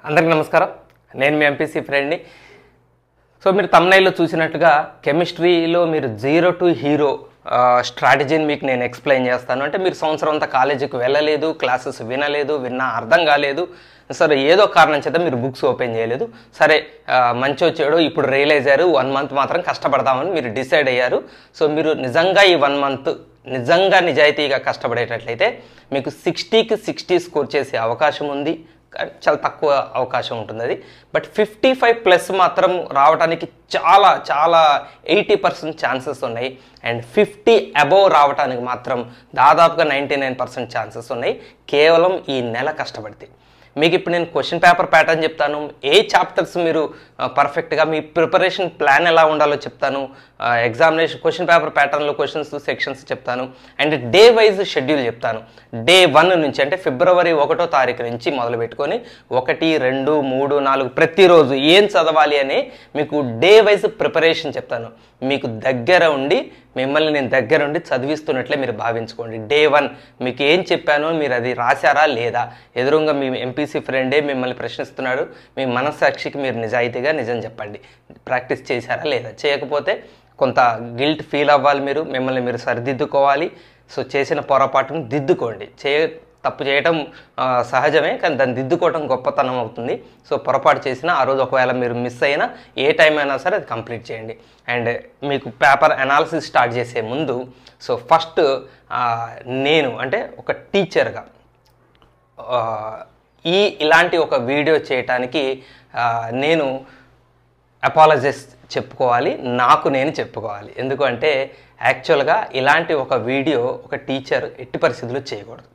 అందరికీ నమస్కారం. నేను మీ ఎంపీసీ ఫ్రెండ్ని. సో మీరు తమ్నైల్లో చూసినట్టుగా కెమిస్ట్రీలో మీరు జీరో టు హీరో స్ట్రాటజీని మీకు నేను ఎక్స్ప్లెయిన్ చేస్తాను. అంటే మీరు సంవత్సరం అంతా కాలేజీకి వెళ్ళలేదు, క్లాసెస్ విన్నా అర్థం కాలేదు, సరే ఏదో కారణం చేత మీరు బుక్స్ ఓపెన్ చేయలేదు, సరే మంచి వచ్చాడు ఇప్పుడు రియలైజ్ అయ్యారు 1 మంత్ మాత్రం కష్టపడదామని మీరు డిసైడ్ అయ్యారు. సో మీరు నిజంగా ఈ 1 మంత్ నిజంగా నిజాయితీగా కష్టపడేటట్లయితే మీకు 60కి 60 స్కోర్ చేసే అవకాశం ఉంది. చాలా తక్కువ అవకాశం ఉంటుంది అది. బట్ 55+ మాత్రం రావడానికి చాలా 80% ఛాన్సెస్ ఉన్నాయి. అండ్ 50 అబోవ్ రావడానికి మాత్రం దాదాపుగా 99% ఛాన్సెస్ ఉన్నాయి, కేవలం ఈ నెల కష్టపడితే. మీకు ఇప్పుడు నేను క్వశ్చన్ పేపర్ ప్యాటర్న్ చెప్తాను, ఏ చాప్టర్స్ మీరు పర్ఫెక్ట్గా మీ ప్రిపరేషన్ ప్లాన్ ఎలా ఉండాలో చెప్తాను, ఎగ్జామినేషన్ క్వశ్చన్ పేపర్ ప్యాటర్న్లో క్వశ్చన్స్ సెక్షన్స్ చెప్తాను, అండ్ డే వైజ్ షెడ్యూల్ చెప్తాను. డే 1 నుంచి అంటే ఫిబ్రవరి 1వ తారీఖు నుంచి మొదలు పెట్టుకొని 1, 2, 3, 4 ప్రతిరోజు ఏం చదవాలి అనే మీకు డే వైజ్ ప్రిపరేషన్ చెప్తాను. మీకు దగ్గర ఉండి మిమ్మల్ని నేను దగ్గర ఉండి చదివిస్తున్నట్లే మీరు భావించుకోండి. డే 1 మీకు ఏం చెప్పానో మీరు అది రాశారా లేదా, ఎదురుగా మీ ఎంపీసీ ఫ్రెండే మిమ్మల్ని ప్రశ్నిస్తున్నాడు, మీ మనస్సాక్షికి మీరు నిజాయితీగా నిజం చెప్పండి, ప్రాక్టీస్ చేశారా లేదా. చేయకపోతే కొంత గిల్ట్ ఫీల్ అవ్వాలి, మిమ్మల్ని మీరు సరిదిద్దుకోవాలి. సో చేసిన పొరపాటును దిద్దుకోండి. తప్పు చేయటం సహజమే, కానీ దాన్ని దిద్దుకోవటం గొప్పతనం అవుతుంది. సో పొరపాటు చేసినా ఆ రోజు ఒకవేళ మీరు మిస్ అయినా ఏ టైం అయినా సరే అది కంప్లీట్ చేయండి. అండ్ మీకు పేపర్ అనాలిసిస్ స్టార్ట్ చేసే ముందు సో ఫస్ట్ నేను అంటే ఒక టీచర్గా ఇలాంటి ఒక వీడియో చేయటానికి నేను అపాలజైస్ చెప్పుకోవాలి, నాకు నేను చెప్పుకోవాలి. ఎందుకంటే యాక్చువల్గా ఇలాంటి ఒక వీడియో ఒక టీచర్ ఎట్టి పరిస్థితుల్లో చేయకూడదు.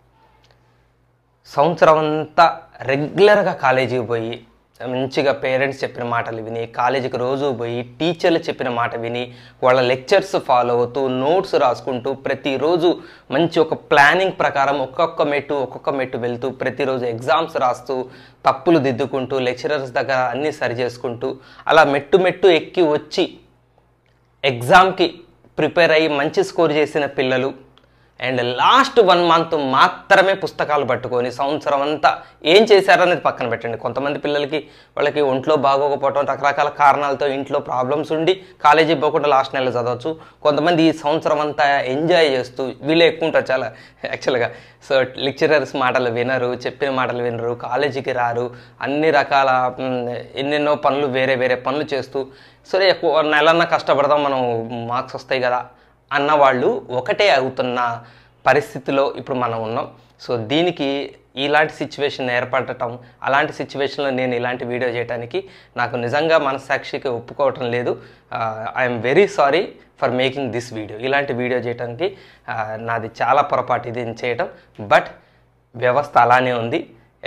సంవత్సరం అంతా రెగ్యులర్గా కాలేజీకి పోయి మంచిగా పేరెంట్స్ చెప్పిన మాటలు విని, కాలేజీకి రోజు పోయి టీచర్లు చెప్పిన మాట విని, వాళ్ళ లెక్చర్స్ ఫాలో అవుతూ నోట్స్ రాసుకుంటూ ప్రతిరోజు మంచి ఒక ప్లానింగ్ ప్రకారం ఒక్కొక్క మెట్టు వెళ్తూ ప్రతిరోజు ఎగ్జామ్స్ రాస్తూ తప్పులు దిద్దుకుంటూ లెక్చరర్స్ దగ్గర అన్నీ సరి చేసుకుంటూ అలా మెట్టు ఎక్కి వచ్చి ఎగ్జామ్కి ప్రిపేర్ అయ్యి మంచి స్కోర్ చేసిన పిల్లలు, అండ్ లాస్ట్ 1 మంత్ మాత్రమే పుస్తకాలు పట్టుకొని సంవత్సరం అంతా ఏం చేశారనేది పక్కన పెట్టండి. కొంతమంది పిల్లలకి వాళ్ళకి ఒంట్లో బాగోకపోవటం రకరకాల కారణాలతో ఇంట్లో ప్రాబ్లమ్స్ ఉండి కాలేజీ పోకుండా లాస్ట్ నెల చదవచ్చు. కొంతమంది ఈ సంవత్సరం అంతా ఎంజాయ్ చేస్తూ వీళ్ళే ఎక్కువ ఉంటారు చాలా యాక్చువల్గా. సో లెక్చరర్స్ మాటలు వినరు, చెప్పిన మాటలు వినరు, కాలేజీకి రారు, అన్ని రకాల ఎన్నెన్నో పనులు వేరే పనులు చేస్తూ సరే ఎక్కువ నెలన్నా కష్టపడదాం మనం మార్క్స్ వస్తాయి కదా అన్నవాళ్ళు ఒకటే అవుతున్న పరిస్థితిలో ఇప్పుడు మనం ఉన్నాం. సో దీనికి ఇలాంటి సిచ్యువేషన్ ఏర్పడటం, అలాంటి సిచ్యువేషన్లో నేను ఇలాంటి వీడియో చేయడానికి నాకు నిజంగా మనస్సాక్షికి ఒప్పుకోవటం లేదు. I'm very sorry for making this video. ఇలాంటి వీడియో చేయడానికి నాది చాలా పొరపాటు ఇది చేయటం. బట్ వ్యవస్థ అలానే ఉంది,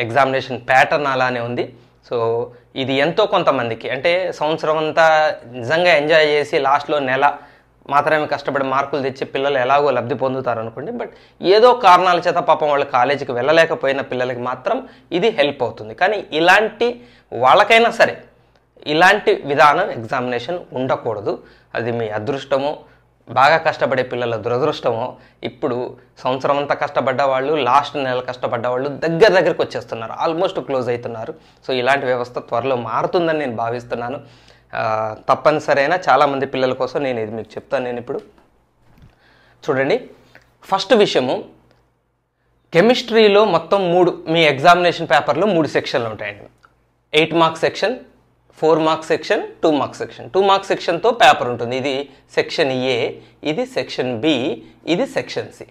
ఎగ్జామినేషన్ ప్యాటర్న్ అలానే ఉంది. సో ఇది ఎంతో కొంతమందికి అంటే సంవత్సరం అంతా నిజంగా ఎంజాయ్ చేసి లాస్ట్లో నెల మాత్రమే కష్టపడి మార్కులు తెచ్చే పిల్లలు ఎలాగో లబ్ధి పొందుతారు అనుకోండి. బట్ ఏదో కారణాల చేత పాపం వాళ్ళు కాలేజీకి వెళ్ళలేకపోయిన పిల్లలకి మాత్రం ఇది హెల్ప్ అవుతుంది. కానీ ఇలాంటి వాళ్ళకైనా సరే ఇలాంటి విధానం ఎగ్జామినేషన్ ఉండకూడదు. అది మీ అదృష్టమో, బాగా కష్టపడే పిల్లల దురదృష్టమో. ఇప్పుడు సంవత్సరం అంతా కష్టపడ్డ వాళ్ళు లాస్ట్ నెల కష్టపడ్డ వాళ్ళు దగ్గరికి వచ్చేస్తున్నారు, ఆల్మోస్ట్ క్లోజ్ అవుతున్నారు. సో ఇలాంటి వ్యవస్థ త్వరలో మారుతుందని నేను భావిస్తున్నాను. తప్పనిసరైన చాలామంది పిల్లల కోసం నేను ఇది మీకు చెప్తాను. నేను ఇప్పుడు చూడండి, ఫస్ట్ విషయము కెమిస్ట్రీలో మొత్తం 3 మీ ఎగ్జామినేషన్ పేపర్లో 3 సెక్షన్లు ఉంటాయండి. 8 marks section, 4 marks section, 2 marks section. 2 marks సెక్షన్తో పేపర్ ఉంటుంది. ఇది సెక్షన్ ఏ, ఇది సెక్షన్ బి, ఇది సెక్షన్ సి.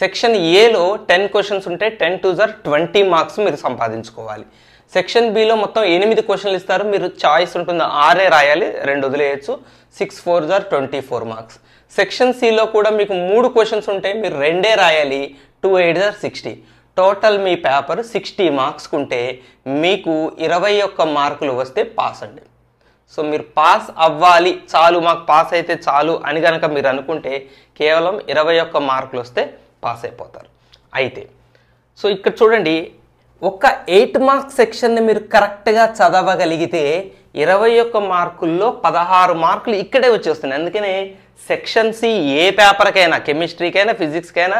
సెక్షన్ ఏలో 10 క్వశ్చన్స్ ఉంటే 10 2 20 మార్క్స్ మీరు సంపాదించుకోవాలి. సెక్షన్ బిలో మొత్తం 8 క్వశ్చన్లు ఇస్తారు, మీరు చాయిస్ ఉంటుంది 6 రాయాలి, 2 వదిలేయచ్చు. 6 4 24 మార్క్స్. సెక్షన్ సిలో కూడా మీకు 3 క్వశ్చన్స్ ఉంటాయి, మీరు 2 రాయాలి, 2 8 60. టోటల్ మీ పేపర్ 60 మార్క్స్కి ఉంటే మీకు 21 మార్కులు వస్తే పాస్ అండి. సో మీరు పాస్ అవ్వాలి, చాలు మాకు పాస్ అయితే చాలు అని కనుక మీరు అనుకుంటే కేవలం 21 మార్కులు వస్తే పాస్ అయిపోతారు. అయితే సో ఇక్కడ చూడండి, ఒక 8 మార్క్స్ సెక్షన్ని మీరు కరెక్ట్గా చదవగలిగితే 21 మార్కుల్లో 16 మార్కులు ఇక్కడే వచ్చేస్తున్నాయి. అందుకనే సెక్షన్ సి ఏ పేపర్కైనా, కెమిస్ట్రీకైనా, ఫిజిక్స్కైనా,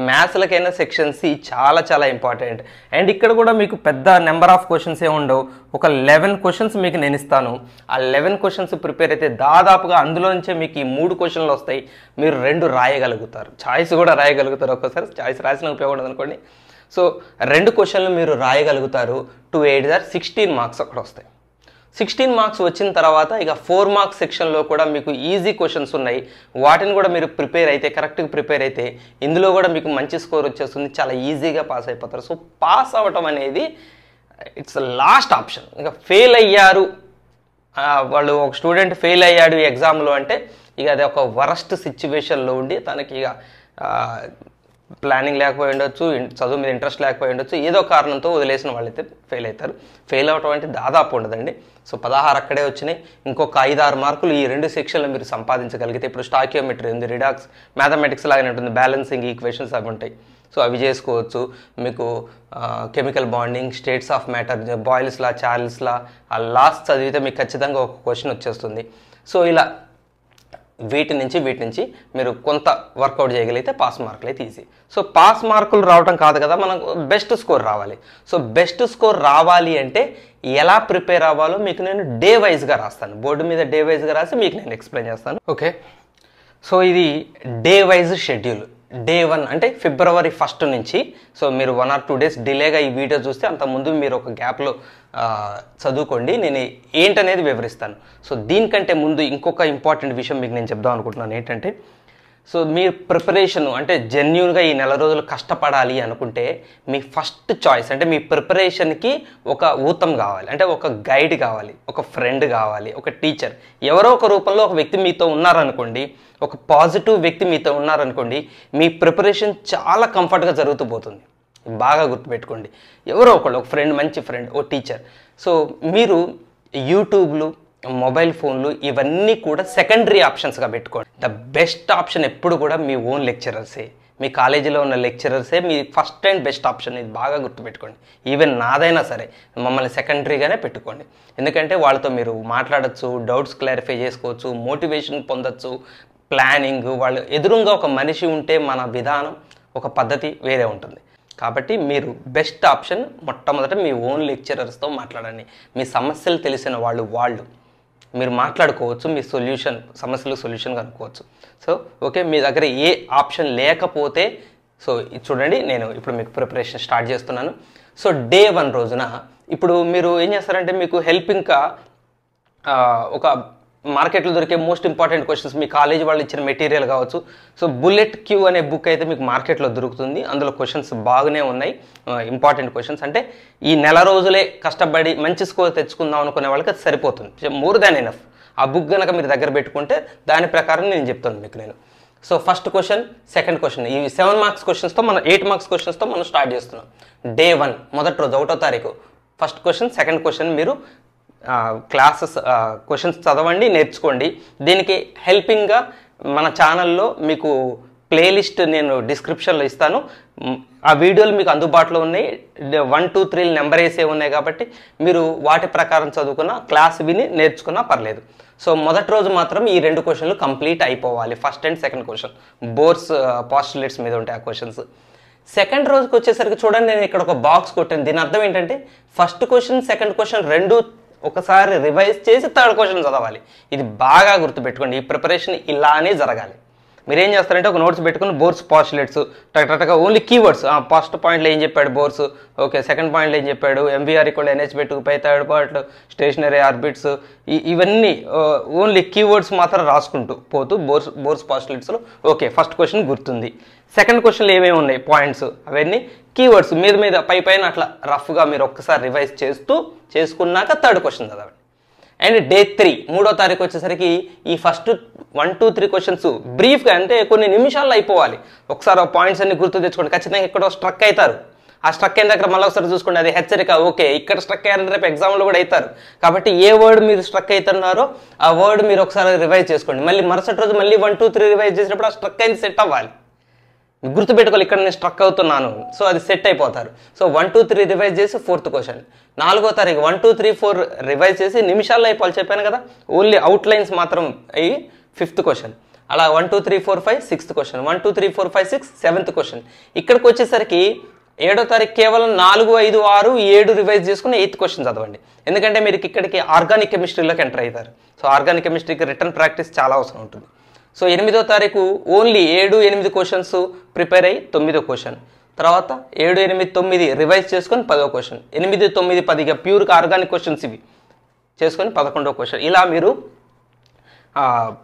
మ్యాథ్స్లకైనా సెక్షన్ సి చాలా చాలా ఇంపార్టెంట్. అండ్ ఇక్కడ కూడా మీకు పెద్ద నెంబర్ ఆఫ్ క్వశ్చన్స్ ఉండవు. ఒక 11 క్వశ్చన్స్ మీకు నేను ఇస్తాను. ఆ 11 క్వశ్చన్స్ ప్రిపేర్ అయితే దాదాపుగా అందులో నుంచే మీకు ఈ 3 క్వశ్చన్లు వస్తాయి. మీరు 2 రాయగలుగుతారు, చాయిస్ కూడా రాయగలుగుతారు. ఒక్కసారి చాయిస్ రాసిన ఉపయోగపడదు అనుకోండి. సో 2 క్వశ్చన్లు మీరు రాయగలుగుతారు. 2 8 16 మార్క్స్ అక్కడ వస్తాయి. 16 మార్క్స్ వచ్చిన తర్వాత ఇక 4 మార్క్స్ సెక్షన్లో కూడా మీకు ఈజీ క్వశ్చన్స్ ఉన్నాయి. వాటిని కూడా మీరు ప్రిపేర్ అయితే, కరెక్ట్గా ప్రిపేర్ అయితే ఇందులో కూడా మీకు మంచి స్కోర్ వచ్చేస్తుంది. చాలా ఈజీగా పాస్ అయిపోతారు. సో పాస్ అవ్వటం అనేది ఇట్స్ లాస్ట్ ఆప్షన్. ఇక ఫెయిల్ అయ్యారు, వాళ్ళు ఒక స్టూడెంట్ ఫెయిల్ అయ్యాడు ఈ ఎగ్జామ్లో అంటే ఇక అది ఒక వరస్ట్ సిచ్యువేషన్లో ఉండి తనకి ఇక ప్లానింగ్ లేకపోయి ఉండొచ్చు, చదువు మీద ఇంట్రెస్ట్ లేకపోయి ఉండొచ్చు, ఏదో కారణంతో వదిలేసిన వాళ్ళైతే ఫెయిల్ అవుతారు. ఫెయిల్ అవ్వటం అంటే దాదాపు ఉండదండి. సో 16 అక్కడే వచ్చినాయి. ఇంకొక 5-6 మార్కులు ఈ 2 సెక్షన్లు మీరు సంపాదించగలిగితే, ఇప్పుడు స్టాకియోమెట్రీ ఉంది, రిడాక్స్, మ్యాథమెటిక్స్ లాగానే ఉంటుంది, బ్యాలెన్సింగ్ ఈక్వేషన్స్ అవి ఉంటాయి. సో అవి చేసుకోవచ్చు. మీకు chemical bonding, states of matter, Boyle's law, Charles law, ఆ లాస్ట్ చదివితే మీకు ఖచ్చితంగా ఒక క్వశ్చన్ వచ్చేస్తుంది. సో ఇలా వీటి నుంచి మీరు కొంత వర్కౌట్ చేయగలిగితే పాస్ మార్కులు అయితే ఈజీ. సో పాస్ మార్కులు రావడం కాదు కదా, మనకు బెస్ట్ స్కోర్ రావాలి. సో బెస్ట్ స్కోర్ రావాలి అంటే ఎలా ప్రిపేర్ అవ్వాలో మీకు నేను డే వైజ్గా రాస్తాను. బోర్డు మీద డే వైజ్గా రాసి మీకు నేను ఎక్స్ప్లెయిన్ చేస్తాను. ఓకే, సో ఇది డే వైజ్ షెడ్యూల్. డే 1 అంటే ఫిబ్రవరి 1 నుంచి. సో మీరు 1 or 2 days డిలేగా ఈ వీడియో చూస్తే అంతకుముందు మీరు ఒక గ్యాప్లో చదువుకోండి. నేను ఏంటనేది వివరిస్తాను. సో దీనికంటే ముందు ఇంకొక ఇంపార్టెంట్ విషయం మీకు నేను చెప్దాం అనుకుంటున్నాను. ఏంటంటే, సో మీ ప్రిపరేషన్ అంటే జెన్యూన్గా ఈ నెల రోజులు కష్టపడాలి అనుకుంటే మీ ఫస్ట్ చాయిస్ అంటే మీ ప్రిపరేషన్కి ఒక ఊతం కావాలి, అంటే ఒక గైడ్ కావాలి, ఒక ఫ్రెండ్ కావాలి, ఒక టీచర్, ఎవరో ఒక రూపంలో ఒక వ్యక్తి మీతో ఉన్నారనుకోండి, ఒక పాజిటివ్ వ్యక్తి మీతో ఉన్నారనుకోండి, మీ ప్రిపరేషన్ చాలా కంఫర్ట్గా జరుగుతూ పోతుంది. బాగా గుర్తుపెట్టుకోండి. ఎవరో ఒకళ్ళు, ఒక ఫ్రెండ్, మంచి ఫ్రెండ్, ఓ టీచర్. సో మీరు యూట్యూబ్లు, మొబైల్ ఫోన్లు ఇవన్నీ కూడా సెకండరీ ఆప్షన్స్గా పెట్టుకోండి. ద బెస్ట్ ఆప్షన్ ఎప్పుడు కూడా మీ ఓన్ లెక్చరర్సే, మీ కాలేజీలో ఉన్న లెక్చరర్సే మీ ఫస్ట్ అండ్ బెస్ట్ ఆప్షన్. ఇది బాగా గుర్తుపెట్టుకోండి. ఈవెన్ నాదైనా సరే మమ్మల్ని సెకండరీగానే పెట్టుకోండి. ఎందుకంటే వాళ్ళతో మీరు మాట్లాడచ్చు, డౌట్స్ క్లారిఫై చేసుకోవచ్చు, మోటివేషన్ పొందొచ్చు, ప్లానింగ్, వాళ్ళు ఎదురుగా ఒక మనిషి ఉంటే మన విధానం, ఒక పద్ధతి వేరే ఉంటుంది. కాబట్టి మీరు బెస్ట్ ఆప్షన్ మొట్టమొదట మీ ఓన్ లెక్చరర్స్తో మాట్లాడండి. మీ సమస్యలు తెలిసిన వాళ్ళు మీరు మాట్లాడుకోవచ్చు, మీ సమస్యలకు సొల్యూషన్ కనుక్కోవచ్చు. సో ఓకే, మీ దగ్గర ఏ ఆప్షన్ లేకపోతే సో చూడండి, నేను ఇప్పుడు మీకు ప్రిపరేషన్ స్టార్ట్ చేస్తున్నాను. సో డే 1 రోజున ఇప్పుడు మీరు ఏం చేస్తారంటే, మీకు హెల్పింగ్గా ఒక మార్కెట్లో దొరికే మోస్ట్ ఇంపార్టెంట్ క్వశ్చన్స్, మీ కాలేజీ వాళ్ళు ఇచ్చిన మెటీరియల్ కావచ్చు. సో బుల్లెట్ క్యూ అనే బుక్ అయితే మీకు మార్కెట్లో దొరుకుతుంది. అందులో క్వశ్చన్స్ బాగానే ఉన్నాయి, ఇంపార్టెంట్ క్వశ్చన్స్. అంటే ఈ నెల రోజులే కష్టపడి మంచి స్కోర్ తెచ్చుకుందాం అనుకునే వాళ్ళకి అది సరిపోతుంది, మోర్ దాన్ ఎనఫ్. ఆ బుక్ కనుక మీరు దగ్గర పెట్టుకుంటే దాని ప్రకారం నేను చెప్తాను మీకు నేను. So first question, second question, ఈ 7 మార్క్స్ క్వశ్చన్స్తో మనం 8 మార్క్స్ క్వశ్చన్స్తో మనం స్టార్ట్ చేస్తున్నాం. డే 1 మొదటి రోజు 1వ తారీఖు ఫస్ట్ క్వశ్చన్, సెకండ్ క్వశ్చన్ మీరు క్లాసెస్ క్వశ్చన్స్ చదవండి, నేర్చుకోండి. దీనికి హెల్పింగ్గా మన ఛానల్లో మీకు ప్లేలిస్ట్ నేను డిస్క్రిప్షన్లో ఇస్తాను. ఆ వీడియోలు మీకు అందుబాటులో ఉన్నాయి. 1 2 3 నెంబర్ వేసే ఉన్నాయి కాబట్టి మీరు వాటి ప్రకారం చదువుకున్న, క్లాస్ విని నేర్చుకున్నా పర్లేదు. సో మొదటి రోజు మాత్రం ఈ 2 క్వశ్చన్లు కంప్లీట్ అయిపోవాలి. First and second question Bohr's postulates మీద ఉంటాయి ఆ క్వశ్చన్స్. సెకండ్ రోజుకి వచ్చేసరికి చూడండి, నేను ఇక్కడ ఒక బాక్స్ కొట్టాను. దీని అర్థం ఏంటంటే, ఫస్ట్ క్వశ్చన్, సెకండ్ క్వశ్చన్ రెండు ఒకసారి రివైజ్ చేసి థర్డ్ క్వశ్చన్ చదవాలి. ఇది బాగా గుర్తుపెట్టుకోండి. ఈ ప్రిపరేషన్ ఇలానే జరగాలి. మీరేం చేస్తారంటే ఒక నోట్స్ పెట్టుకుని బోర్స్ పాస్టులేట్స్ టకటక ఓన్లీ కీవర్డ్స్, ఫస్ట్ పాయింట్లో ఏం చెప్పాడు బోర్స్, ఓకే, సెకండ్ పాయింట్లో ఏం చెప్పాడు, MVR equal NH / 2π, third point stationary orbits, ఇవన్నీ ఓన్లీ కీవర్డ్స్ మాత్రం రాసుకుంటూ పోతూ బోర్స్ పాస్టులేట్స్లో ఓకే ఫస్ట్ క్వశ్చన్ గుర్తుంది. సెకండ్ క్వశ్చన్లో ఏమేమి ఉన్నాయి పాయింట్స్, అవన్నీ కీవర్డ్స్ మీద పైన అట్లా రఫ్గా మీరు ఒక్కసారి రివైజ్ చేసుకున్నాక థర్డ్ క్వశ్చన్ చదవండి. అండ్ డే 3 3వ తారీఖు వచ్చేసరికి ఈ ఫస్ట్ 1 2 3 క్వశ్చన్స్ బ్రీఫ్గా, అంటే కొన్ని నిమిషాల్లో అయిపోవాలి. ఒకసారి ఆ పాయింట్స్ అన్ని గుర్తు తెచ్చుకోండి. ఖచ్చితంగా ఎక్కడో స్ట్రక్ అవుతారు. ఆ స్ట్రక్ అయిన దగ్గర మళ్ళీ ఒకసారి చూసుకోండి, అది హెచ్చరిక. ఓకే, ఇక్కడ స్ట్రక్ అయ్యారంటే రేపు ఎగ్జామ్లో కూడా అవుతారు. కాబట్టి ఏ వర్డ్ మీరు స్ట్రక్ అవుతున్నారో ఆ వర్డ్ మీరు ఒకసారి రివైజ్ చేసుకోండి. మళ్ళీ మరుసటి రోజు మళ్ళీ 1 2 3 రివైజ్ చేసినప్పుడు ఆ స్ట్రక్ అయింది సెట్ అవ్వాలి. గుర్తుపెట్టుకోవాలి, ఇక్కడ నేను స్ట్రక్ అవుతున్నాను, సో అది సెట్ అయిపోతారు. సో 1 2 3 రివైజ్ చేసి 4th క్వశ్చన్. 4వ తారీఖు 1 2 3 4 రివైజ్ చేసి నిమిషాల్లో అయిపోవాలి చెప్పాను కదా, ఓన్లీ అవుట్లైన్స్ మాత్రం అయ్యి 5th క్వశ్చన్. అలా 1 2 3 4 5 6th క్వశ్చన్, 1 2 3 4 5 6 7th క్వశ్చన్. ఇక్కడికి వచ్చేసరికి 7వ తారీఖు కేవలం 4 5 6 7 రివైజ్ చేసుకుని 8th క్వశ్చన్ చదవండి. ఎందుకంటే మీరు ఇక్కడికి ఆర్గానిక్ కెమిస్ట్రీలోకి ఎంటర్ అవుతారు. సో ఆర్గానిక్ కెమిస్ట్రీకి రిటర్న్ ప్రాక్టీస్ చాలా అవసరం ఉంటుంది. సో 8వ తారీఖు ఓన్లీ 7 8 క్వశ్చన్స్ ప్రిపేర్ అయ్యి 9వ క్వశ్చన్, తర్వాత 7 8 9 రివైజ్ చేసుకొని 10వ క్వశ్చన్, 8 9 10 ఇక ప్యూర్గా ఆర్గానిక్ క్వశ్చన్స్ ఇవి చేసుకొని 11వ క్వశ్చన్. ఇలా మీరు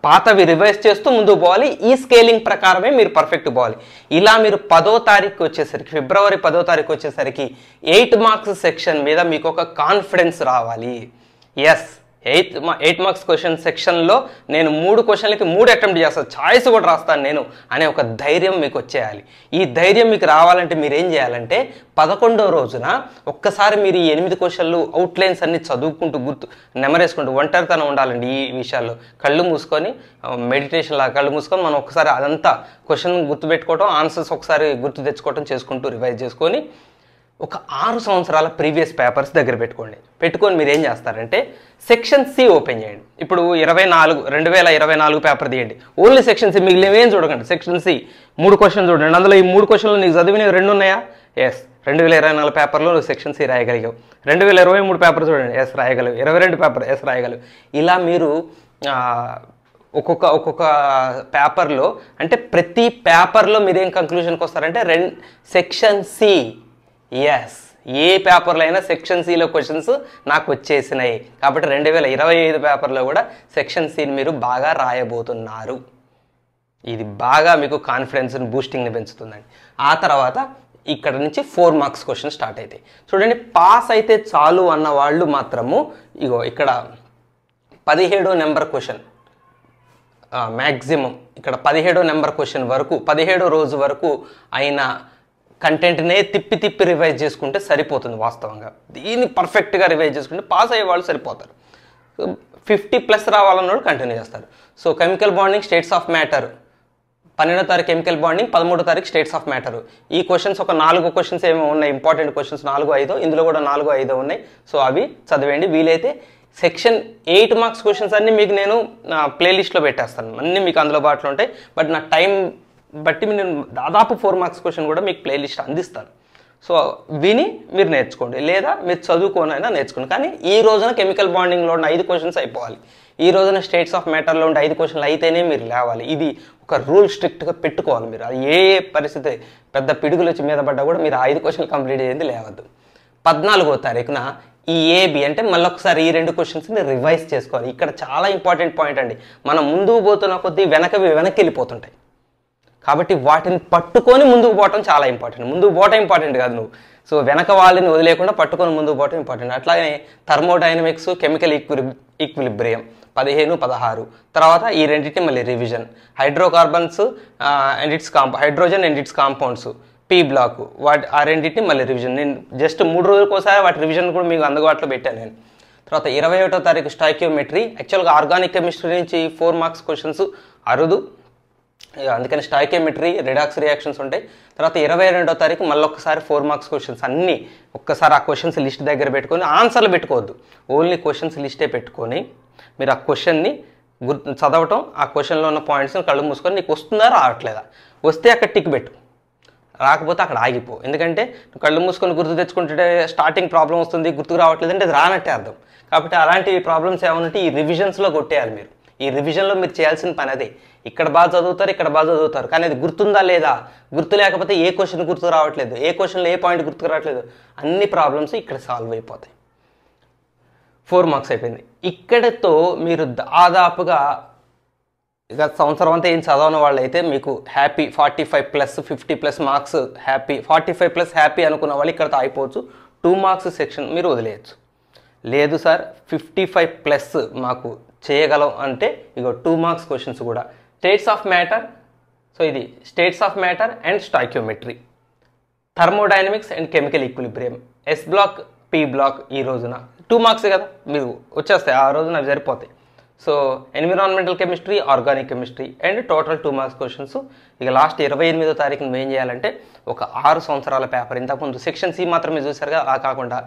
పాతవి రివైజ్ చేస్తూ ముందుకు పోవాలి. ఈ స్కేలింగ్ ప్రకారమే మీరు పర్ఫెక్ట్ పోవాలి. ఇలా మీరు 10వ తారీఖు వచ్చేసరికి, ఫిబ్రవరి 10వ తారీఖు వచ్చేసరికి 8 మార్క్స్ సెక్షన్ మీద మీకు ఒక కాన్ఫిడెన్స్ రావాలి. ఎస్, 8 మార్క్స్ క్వశ్చన్ సెక్షన్లో నేను 3 క్వశ్చన్లకి 3 అటెంప్ట్ చేస్తాను, ఛాయిస్ కూడా రాస్తాను నేను అనే ఒక ధైర్యం మీకు వచ్చేయాలి. ఈ ధైర్యం మీకు రావాలంటే మీరు ఏం చేయాలంటే 11వ రోజున ఒక్కసారి మీరు ఈ 8 క్వశ్చన్లు అవుట్లైన్స్ అన్ని చదువుకుంటూ నెమరేసుకుంటూ ఒంటరితనం ఉండాలండి. ఈ విషయాల్లో కళ్ళు మూసుకొని మెడిటేషన్ లాగా కళ్ళు మూసుకొని మనం ఒకసారి అదంతా క్వశ్చన్ గుర్తుపెట్టుకోవడం, ఆన్సర్స్ ఒకసారి గుర్తు తెచ్చుకోవడం చేసుకుంటూ రివైజ్ చేసుకొని ఒక 6 సంవత్సరాల ప్రీవియస్ పేపర్స్ దగ్గర పెట్టుకొని మీరు ఏం చేస్తారంటే సెక్షన్ సి ఓపెన్ చేయండి. ఇప్పుడు 2024 పేపర్ తీయండి, ఓన్లీ సెక్షన్ సి, మిగిలినవేం చూడకండి. సెక్షన్ సి 3 క్వశ్చన్ చూడండి. అందులో ఈ 3 క్వశ్చన్లు నీకు చదివినవి 2 ఉన్నాయా? ఎస్, 2024 పేపర్లో నువ్వు సెక్షన్ సి రాయగలిగావు. 2023 పేపర్ చూడండి, ఎస్ రాయగలవు. 22 పేపర్, ఎస్ రాయగలవు. ఇలా మీరు ఒక్కొక్క పేపర్లో, అంటే ప్రతి పేపర్లో మీరు ఏం కంక్లూషన్కి వస్తారంటే సెక్షన్ సి, ఎస్, ఏ పేపర్లో అయినా సెక్షన్ సిలో క్వశ్చన్స్ నాకు వచ్చేసినాయి కాబట్టి 2025 పేపర్లో కూడా సెక్షన్ సిని మీరు బాగా రాయబోతున్నారు. ఇది బాగా మీకు కాన్ఫిడెన్స్ని బూస్టింగ్ని పెంచుతుందండి. ఆ తర్వాత ఇక్కడ నుంచి 4 మార్క్స్ క్వశ్చన్ స్టార్ట్ అవుతాయి. చూడండి, పాస్ అయితే చాలు అన్న వాళ్ళు మాత్రము ఇగో ఇక్కడ 17వ నెంబర్ క్వశ్చన్ మ్యాక్సిమం, ఇక్కడ 17వ నెంబర్ క్వశ్చన్ వరకు 17వ రోజు వరకు అయిన కంటెంట్నే తిప్పి రివైజ్ చేసుకుంటే సరిపోతుంది. వాస్తవంగా దీన్ని పర్ఫెక్ట్గా రివైజ్ చేసుకుంటే పాస్ అయ్యే వాళ్ళు సరిపోతారు. 50+ రావాలన్నోడు కంటిన్యూ చేస్తారు. So chemical bonding, states of matter, 12వ తారీఖు కెమికల్ బాండింగ్, 13వ తారీఖు స్టేట్స్ ఆఫ్ మ్యాటర్. ఈ క్వశ్చన్స్ ఒక 4 క్వశ్చన్స్ ఏమో ఉన్నాయి, ఇంపార్టెంట్ క్వశ్చన్స్ 4 5, ఇందులో కూడా 4 5 ఉన్నాయి. సో అవి చదివేయండి. వీలైతే సెక్షన్ 8 మార్క్స్ క్వశ్చన్స్ అన్నీ మీకు నేను ప్లేలిస్ట్లో పెట్టేస్తాను, అన్నీ మీకు అందుబాటులో ఉంటాయి. బట్ నా టైం బట్టి నేను దాదాపు 4 మార్క్స్ క్వశ్చన్ కూడా మీకు ప్లేలిస్ట్ అందిస్తాను. సో విని మీరు నేర్చుకోండి, లేదా మీరు చదువుకోనైనా నేర్చుకోండి. కానీ ఈ రోజున కెమికల్ బాండింగ్లో ఉన్న 5 క్వశ్చన్స్ అయిపోవాలి. ఈ రోజున స్టేట్స్ ఆఫ్ మ్యాటర్లో ఉండే 5 క్వశ్చన్లు అయితేనే మీరు లేవాలి. ఇది ఒక రూల్ స్ట్రిక్ట్గా పెట్టుకోవాలి మీరు. అది ఏ పరిస్థితి పెద్ద పిడుగులు వచ్చి మీద పడ్డా కూడా మీరు 5 క్వశ్చన్లు కంప్లీట్ చేయండి, లేవద్దు. 14వ తారీఖున ఈ ఏబి అంటే మళ్ళొకసారి ఈ 2 క్వశ్చన్స్ని రివైజ్ చేసుకోవాలి. ఇక్కడ చాలా ఇంపార్టెంట్ పాయింట్ అండి. మనం ముందుకు పోతున్న కొద్దీ వెనక్కి వెళ్ళిపోతుంటాయి కాబట్టి వాటిని పట్టుకొని ముందుకు పోవటం చాలా ఇంపార్టెంట్. ముందుకు పోవటం ఇంపార్టెంట్ కాదు నువ్వు. సో వెనక వాళ్ళని వదిలేకుండా పట్టుకొని ముందుకు పోవటం ఇంపార్టెంట్. అట్లాగే థర్మోడైనమిక్స్, కెమికల్ ఈక్విలిబ్రియం 15 16, తర్వాత ఈ రెండింటిని మళ్ళీ revision, hydrocarbons and its hydrogen and its compounds P block, ఆ రెండింటిని మళ్ళీ రివిజన్. నేను జస్ట్ 3 రోజులకోసారి వాటి రివిజన్ కూడా మీకు అందుబాటులో పెట్టాను నేను. తర్వాత 21వ తారీఖు స్టాయికియోమెట్రీ. యాక్చువల్గా ఆర్గానిక్ కెమిస్ట్రీ నుంచి 4 మార్క్స్ క్వశ్చన్స్ అరుదు, అందుకని స్టాయికియోమెట్రీ, రిడాక్స్ రియాక్షన్స్ ఉంటాయి. తర్వాత 22వ తారీఖు మళ్ళొకసారి 4 మార్క్స్ క్వశ్చన్స్ అన్నీ ఒక్కసారి ఆ క్వశ్చన్స్ లిస్ట్ దగ్గర పెట్టుకొని, ఆన్సర్లు పెట్టుకోవద్దు, ఓన్లీ క్వశ్చన్స్ లిస్టే పెట్టుకొని మీరు ఆ క్వశ్చన్ని చదవటం, ఆ క్వశ్చన్లో ఉన్న పాయింట్స్ని కళ్ళు మూసుకొని నీకు వస్తుందా రావట్లేదా, వస్తే అక్కడ టిక్ పెట్టు, రాకపోతే అక్కడ ఆగిపో. ఎందుకంటే కళ్ళు మూసుకొని గుర్తు తెచ్చుకుంటే స్టార్టింగ్ ప్రాబ్లం వస్తుంది, గుర్తుకు రావట్లేదు అంటే అది రానట్టే అర్థం. కాబట్టి అలాంటి ప్రాబ్లమ్స్ ఏమన్నట్టు ఈ రివిజన్స్లో కొట్టేయాలి మీరు. ఈ రివిజన్లో మీరు చేయాల్సిన పని అదే. ఇక్కడ బాగా చదువుతారు, ఇక్కడ బాగా చదువుతారు, కానీ అది గుర్తుందా లేదా, గుర్తు లేకపోతే ఏ క్వశ్చన్ గుర్తుకు రావట్లేదు, ఏ క్వశ్చన్లో ఏ పాయింట్ గుర్తుకు రావట్లేదు, అన్ని ప్రాబ్లమ్స్ ఇక్కడ సాల్వ్ అయిపోతాయి. 4 మార్క్స్ అయిపోయింది. ఇక్కడతో మీరు దాదాపుగా ఇక సంవత్సరం అంతా ఏం చదవని వాళ్ళు అయితే మీకు హ్యాపీ 45+ 50+ మార్క్స్ హ్యాపీ, 45+ హ్యాపీ అనుకున్న వాళ్ళు ఇక్కడతో అయిపోవచ్చు. 2 మార్క్స్ సెక్షన్ మీరు వదిలేయచ్చు. లేదు సార్ 55+ మాకు చేయగలం అంటే ఇగో 2 మార్క్స్ క్వశ్చన్స్ కూడా స్టేట్స్ ఆఫ్ మ్యాటర్. సో ఇది states of matter and stoichiometry, thermodynamics and chemical equilibrium, S block, P block. ఈ రోజున 2 మార్క్స్ కదా మీరు వచ్చేస్తాయి, ఆ రోజున అవి సరిపోతాయి. So environmental chemistry, organic chemistry and total 2 marks questions. ఇక లాస్ట్ 28వ తారీఖు నువ్వు ఏం చేయాలంటే ఒక 6 సంవత్సరాల పేపర్, ఇంతకుముందు సెక్షన్ సి మాత్రమే చూసారుగా, అలా కాకుండా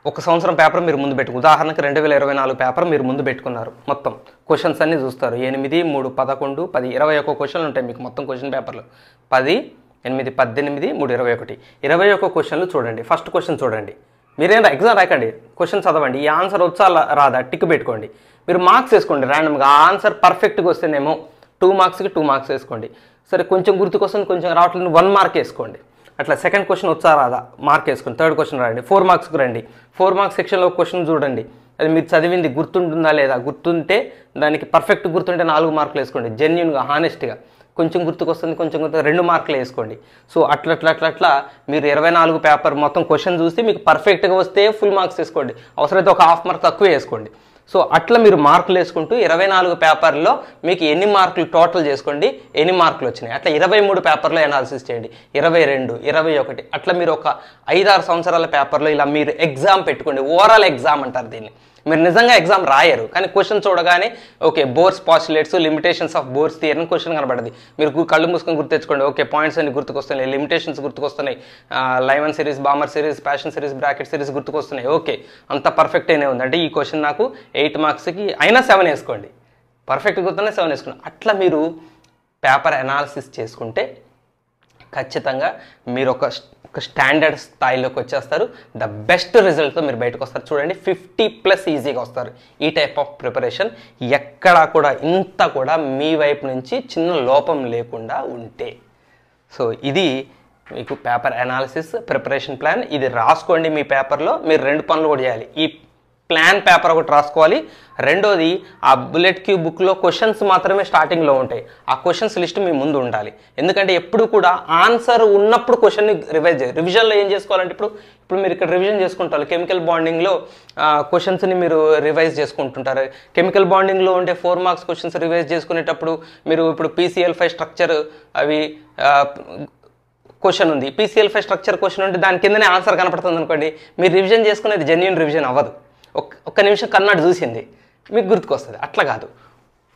ఒక సంవత్సరం పేపర్ మీరు ముందు ఉదాహరణకు 2024 పేపర్ మీరు ముందు పెట్టుకున్నారు. మొత్తం క్వశ్చన్స్ అన్నీ చూస్తారు. 8, 3, 11, 10, 21 క్వశ్చన్లు ఉంటాయి మీకు మొత్తం క్వశ్చన్ పేపర్లు. 10, 8, 18, 3, 21. 21 క్వశ్చన్లు చూడండి. ఫస్ట్ క్వశ్చన్ చూడండి. మీరేం ఎగ్జామ్ రాకండి, క్వశ్చన్ చదవండి. ఈ ఆన్సర్ వచ్చా రాదా టిక్ పెట్టుకోండి. మీరు మార్క్స్ వేసుకోండి ర్యాండమ్గా. ఆ ఆన్సర్ పర్ఫెక్ట్గా వస్తేనేమో 2 మార్క్స్కి 2 మార్క్స్ వేసుకోండి. సరే కొంచెం గుర్తుకొస్తుంది, కొంచెం రావట్లేదు 1 మార్క్ వేసుకోండి. అట్లా సెకండ్ క్వశ్చన్ వచ్చా రాదా మార్క్ వేసుకోండి. థర్డ్ క్వశ్చన్ రాయండి. 4 మార్క్స్కి రండి. 4 మార్క్స్ సెక్షన్లో ఒక క్వశ్చన్ చూడండి. అది మీరు చదివింది గుర్తుంటుందా లేదా, గుర్తుంటే దానికి పర్ఫెక్ట్ గుర్తుంటే 4 మార్కులు వేసుకోండి. జెన్యున్గా హానెస్ట్గా. కొంచెం గుర్తుకొస్తుంది, కొంచెం 2 మార్కులు వేసుకోండి. సో అట్లా మీరు 24 పేపర్ మొత్తం క్వశ్చన్ చూస్తే మీకు పర్ఫెక్ట్గా వస్తే ఫుల్ మార్క్స్ వేసుకోండి. అవసరమైతే ఒక హాఫ్ మార్క్ తక్కువ వేసుకోండి. సో అట్లా మీరు మార్కులు వేసుకుంటూ 24 పేపర్లో మీకు ఎన్ని మార్కులు టోటల్ చేసుకోండి, ఎన్ని మార్కులు వచ్చినాయి. అట్లా 23 పేపర్లో అనాలిసిస్ చేయండి. 22, 21 అట్లా మీరు ఒక 5-6 సంవత్సరాల పేపర్లో ఇలా మీరు ఎగ్జామ్ పెట్టుకోండి. ఓవరాల్ ఎగ్జామ్ అంటారు దీన్ని. మీరు నిజంగా ఎగ్జామ్ రాయరు, కానీ క్వశ్చన్ చూడగానే okay Bohr's postulates, limitations of Bohr's theory question కనబడది. మీరు కళ్ళు మూసుకొని గుర్తు తెచ్చుకోండి. ఓకే పాయింట్స్ అన్ని గుర్తుకొస్తున్నాయి, లిమిటేషన్స్ గుర్తుకొస్తున్నాయి, Lyman series, Balmer series, Paschen series, Brackett series గుర్తుకొస్తున్నాయి. ఓకే అంత పర్ఫెక్ట్ అయినా ఉంది అంటే ఈ క్వశ్చన్ నాకు 8 మార్క్స్కి అయినా 7 వేసుకోండి. పర్ఫెక్ట్ గుర్తున్నా 7 వేసుకోండి. అట్లా మీరు పేపర్ అనాలిసిస్ చేసుకుంటే ఖచ్చితంగా మీరు ఒక స్టాండర్డ్ స్థాయిలోకి వచ్చేస్తారు. ద బెస్ట్ రిజల్ట్తో మీరు బయటకు వస్తారు. చూడండి 50+ ఈజీగా వస్తారు. ఈ టైప్ ఆఫ్ ప్రిపరేషన్ ఎక్కడా కూడా ఇంత కూడా మీ వైపు నుంచి చిన్న లోపం లేకుండా ఉంటే. సో ఇది మీకు పేపర్ అనాలిసిస్ ప్రిపరేషన్ ప్లాన్. ఇది రాసుకోండి మీ పేపర్లో. మీరు 2 పనులు కూడా చేయాలి. ఈ ప్లాన్ పేపర్ ఒకటి రాసుకోవాలి. రెండోది ఆ బుల్లెట్ క్యూ బుక్లో క్వశ్చన్స్ మాత్రమే స్టార్టింగ్లో ఉంటాయి. ఆ క్వశ్చన్స్ లిస్ట్ మీ ముందు ఉండాలి. ఎందుకంటే ఎప్పుడు కూడా ఆన్సర్ ఉన్నప్పుడు క్వశ్చన్ని రివైజ్ చేయాలి. రివిజన్లో ఏం చేసుకోవాలంటే ఇప్పుడు మీరు ఇక్కడ రివిజన్ చేసుకుంటారు. కెమికల్ బాండింగ్లో క్వశ్చన్స్ని మీరు రివైజ్ చేసుకుంటుంటారు. కెమికల్ బాండింగ్లో ఉండే 4 మార్క్స్ క్వశ్చన్స్ రివైజ్ చేసుకునేటప్పుడు మీరు ఇప్పుడు PCl5 స్ట్రక్చర్ అవి క్వశ్చన్ ఉంది. PCl5 స్ట్రక్చర్ క్వశ్చన్ ఉంటే దాని కిందనే ఆన్సర్ కనపడుతుంది అనుకోండి, మీరు రివిజన్ చేసుకునేది జెన్యున్ రివిజన్ అవ్వదు. ఒక్క నిమిషం కన్నాడు చూసింది మీకు గుర్తుకొస్తుంది. అట్లా కాదు,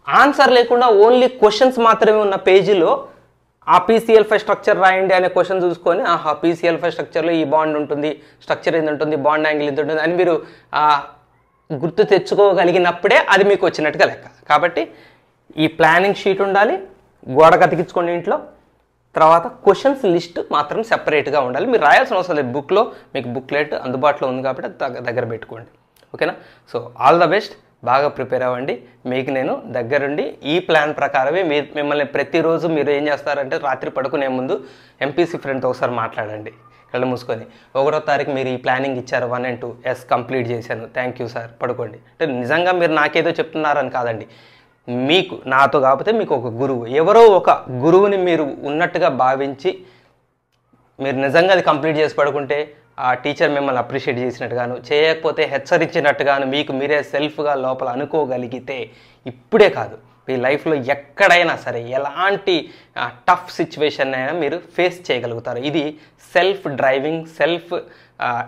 ఆన్సర్ లేకుండా ఓన్లీ క్వశ్చన్స్ మాత్రమే ఉన్న పేజీలో ఆ PCl5 స్ట్రక్చర్ రాయండి అనే క్వశ్చన్ చూసుకొని ఆహా PCl5 స్ట్రక్చర్లో ఈ బాండ్ ఉంటుంది, స్ట్రక్చర్ ఇది ఉంటుంది, బాండ్ యాంగిల్ ఇది ఉంటుంది అని మీరు గుర్తు తెచ్చుకోగలిగినప్పుడే అది మీకు వచ్చినట్టుగా లెక్క. కాబట్టి ఈ ప్లానింగ్ షీట్ ఉండాలి, గోడ కతికించుకోండి ఇంట్లో. తర్వాత క్వశ్చన్స్ లిస్ట్ మాత్రం సెపరేట్గా ఉండాలి. మీరు రాయాల్సిన అవసరం లేదు, బుక్లో మీకు బుక్లెట్ అందుబాటులో ఉంది కాబట్టి దగ్గర పెట్టుకోండి. ఓకేనా? So all the best. బాగా ప్రిపేర్ అవ్వండి. మీకు నేను దగ్గరుండి ఈ ప్లాన్ ప్రకారమే మిమ్మల్ని ప్రతిరోజు మీరు ఏం చేస్తారంటే రాత్రి పడుకునే ముందు MPC ఫ్రెండ్తో ఒకసారి మాట్లాడండి కళ్ళు మూసుకొని. 1వ తారీఖు మీరు ఈ ప్లానింగ్ ఇచ్చారు 1 and 2 ఎస్ కంప్లీట్ చేశాను, థ్యాంక్ యూ సార్, పడుకోండి. అంటే నిజంగా మీరు నాకేదో చెప్తున్నారని కాదండి, మీకు నాతో కాకపోతే మీకు ఒక గురువు, ఎవరో ఒక గురువుని మీరు ఉన్నట్టుగా భావించి మీరు నిజంగా అది కంప్లీట్ చేసి పడుకుంటే ఆ టీచర్ మిమ్మల్ని అప్రిషియేట్ చేసినట్టుగాను, చేయకపోతే హెచ్చరించినట్టుగాను మీకు మీరే సెల్ఫ్గా లోపల అనుకోగలిగితే ఇప్పుడే కాదు మీ లైఫ్లో ఎక్కడైనా సరే ఎలాంటి టఫ్ సిచ్యువేషన్ అయినా మీరు ఫేస్ చేయగలుగుతారు. ఇది సెల్ఫ్ డ్రైవింగ్, సెల్ఫ్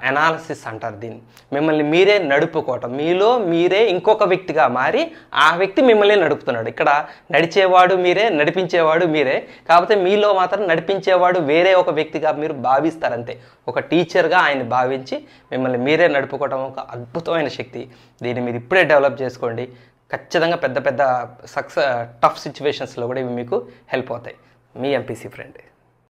అనాలిసిస్ అంటారు దీన్ని. మిమ్మల్ని మీరే నడుపుకోవటం, మీలో మీరే ఇంకొక వ్యక్తిగా మారి ఆ వ్యక్తి మిమ్మల్ని నడుపుతున్నాడు. ఇక్కడ నడిచేవాడు మీరే, నడిపించేవాడు మీరే. కాకపోతే మీలో మాత్రం నడిపించేవాడు వేరే ఒక వ్యక్తిగా మీరు భావిస్తారంతే. ఒక టీచర్గా ఆయన భావించి మిమ్మల్ని మీరే నడుపుకోవటం ఒక అద్భుతమైన శక్తి. దీన్ని మీరు ఇప్పుడే డెవలప్ చేసుకోండి. ఖచ్చితంగా పెద్ద టఫ్ సిచ్యువేషన్స్లో కూడా ఇవి మీకు హెల్ప్ అవుతాయి. మీ MPC ఫ్రెండ్.